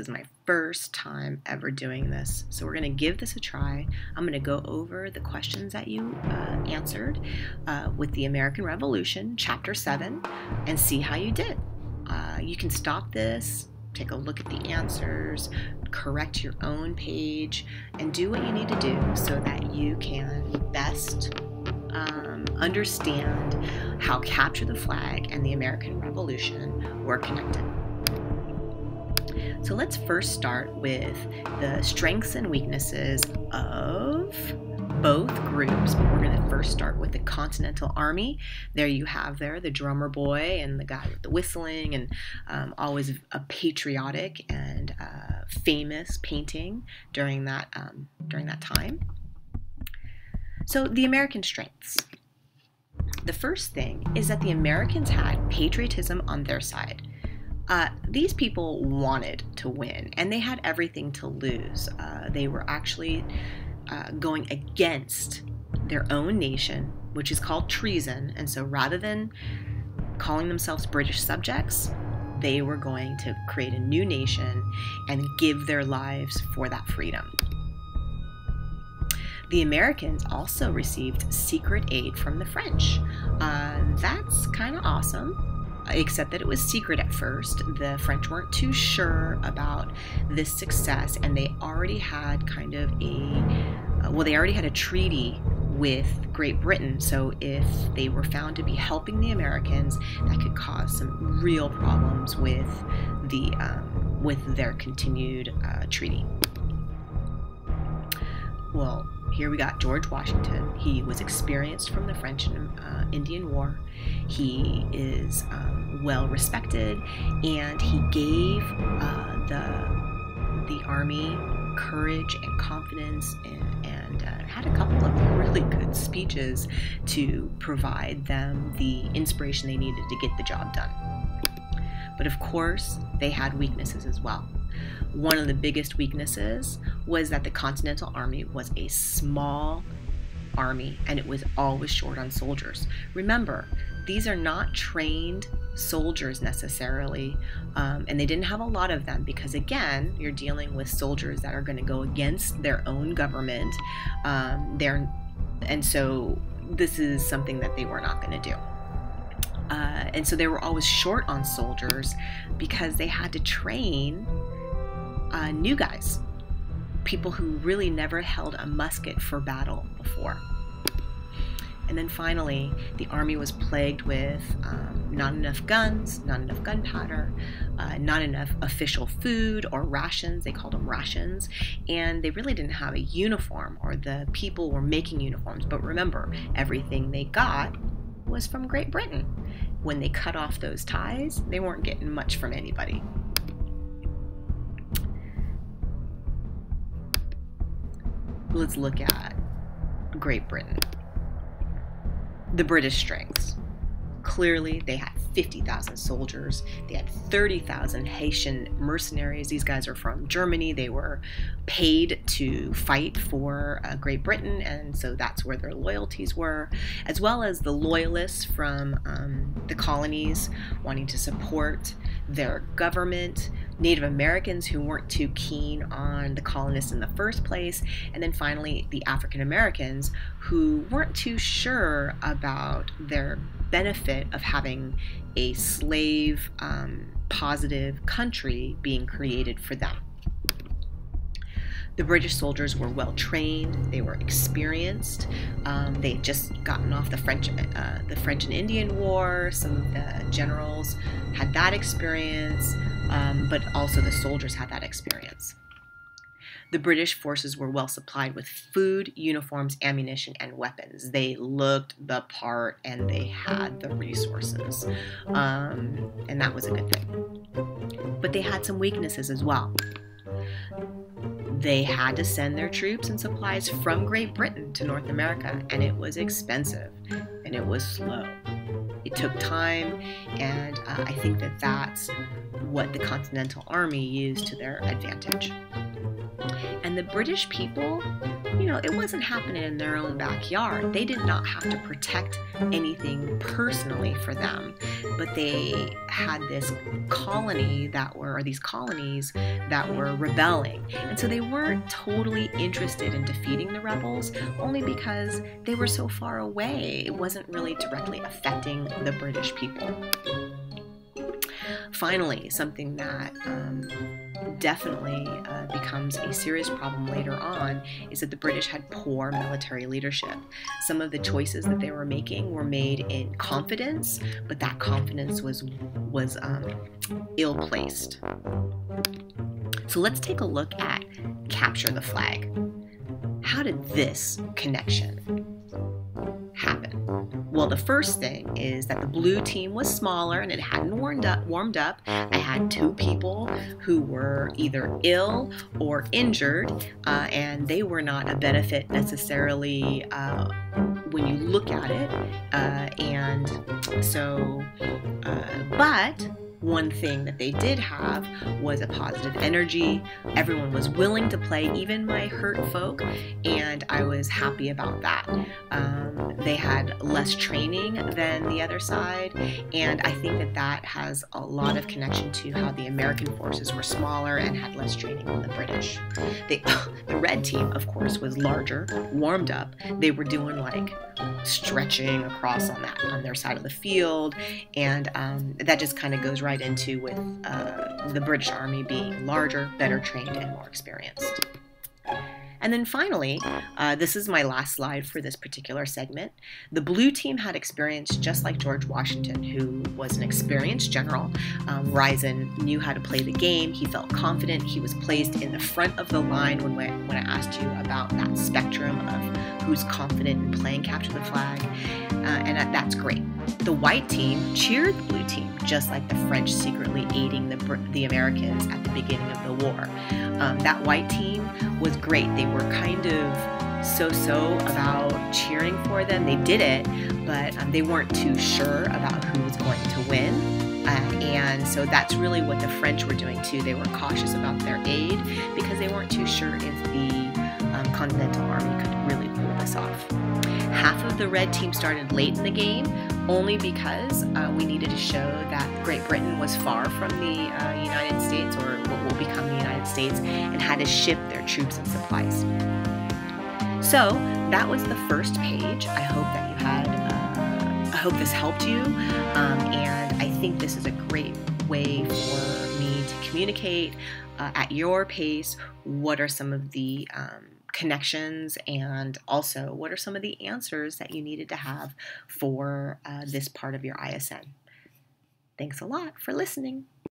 This is my first time ever doing this, so we're going to give this a try. I'm going to go over the questions that you answered with the American Revolution, Chapter 7, and see how you did. You can stop this, take a look at the answers, correct your own page, and do what you need to do so that you can best understand how Capture the Flag and the American Revolution were connected. So let's first start with the strengths and weaknesses of both groups. But we're going to first start with the Continental Army. There you have the drummer boy and the guy with the whistling, and always a patriotic and famous painting during that time. So the American strengths. The first thing is that the Americans had patriotism on their side. These people wanted to win, and they had everything to lose. They were actually going against their own nation, which is called treason. And so rather than calling themselves British subjects, they were going to create a new nation and give their lives for that freedom. The Americans also received secret aid from the French. That's kind of awesome. Except that it was secret at first. The French weren't too sure about this success, and they already had kind of they already had a treaty with Great Britain. So if they were found to be helping the Americans, that could cause some real problems with their continued treaty. Well, here we got George Washington. He was experienced from the French and Indian War. He is well respected, and he gave the army courage and confidence, and had a couple of really good speeches to provide them the inspiration they needed to get the job done. But of course, they had weaknesses as well. One of the biggest weaknesses was that the Continental Army was a small army, and it was always short on soldiers. Remember, these are not trained soldiers necessarily, and they didn't have a lot of them because, again, you're dealing with soldiers that are going to go against their own government, and so this is something that they were not going to do. And so they were always short on soldiers because they had to train new guys, people who really never held a musket for battle before. And then finally, the army was plagued with not enough guns, not enough gunpowder, not enough official food or rations. They called them rations. And they really didn't have a uniform, or the people were making uniforms. But remember, everything they got was from Great Britain. When they cut off those ties, they weren't getting much from anybody. Let's look at Great Britain. The British strengths. Clearly, they had 50,000 soldiers. They had 30,000 Haitian mercenaries. These guys are from Germany. They were paid to fight for Great Britain, and so that's where their loyalties were, as well as the loyalists from the colonies wanting to support their government, Native Americans who weren't too keen on the colonists in the first place, and then finally the African Americans who weren't too sure about their benefit of having a slave positive country being created for them. The British soldiers were well trained, they were experienced, they had just gotten off the French and Indian War. Some of the generals had that experience, but also the soldiers had that experience. The British forces were well supplied with food, uniforms, ammunition, and weapons. They looked the part and they had the resources, and that was a good thing. But they had some weaknesses as well. They had to send their troops and supplies from Great Britain to North America, and it was expensive, and it was slow. It took time, and I think that that's what the Continental Army used to their advantage. And the British people, it wasn't happening in their own backyard. They did not have to protect anything personally for them, but they had this colony these colonies that were rebelling. And so they weren't totally interested in defeating the rebels, only because they were so far away. It wasn't really directly affecting the British people. Finally, something that definitely becomes a serious problem later on is that the British had poor military leadership. Some of the choices that they were making were made in confidence, but that confidence was ill-placed. So let's take a look at Capture the Flag. How did this connection happen? Well, the first thing is that the blue team was smaller and it hadn't warmed up. I had two people who were either ill or injured, and they were not a benefit necessarily when you look at it. But one thing that they did have was a positive energy. Everyone was willing to play, even my hurt folk, and I was happy about that. They had less training than the other side, and I think that has a lot of connection to how the American forces were smaller and had less training than the British. The red team, of course, was larger, warmed up. They were doing like stretching across on their side of the field, and that just kind of goes right into with the British Army being larger, better trained, and more experienced. And then finally, this is my last slide for this particular segment. The blue team had experience just like George Washington, who was an experienced general. Risen knew how to play the game. He felt confident. He was placed in the front of the line when I asked you about that spectrum of who's confident in playing Capture the Flag, and that's great. The white team cheered the blue team, just like the French secretly aiding the Americans at the beginning of the war. That white team was great. They were kind of so-so about cheering for them. They did it, but they weren't too sure about who was going to win. And so that's really what the French were doing too. They were cautious about their aid because they weren't too sure if the Continental Army could really pull this off. Half of the red team started late in the game, only because we needed to show that Great Britain was far from the United States, or what will become the United States, and had to ship their troops and supplies. So that was the first page. I hope that you had, I hope this helped you, and I think this is a great way for me to communicate at your pace what are some of the connections, and also what are some of the answers that you needed to have for this part of your ISN. Thanks a lot for listening.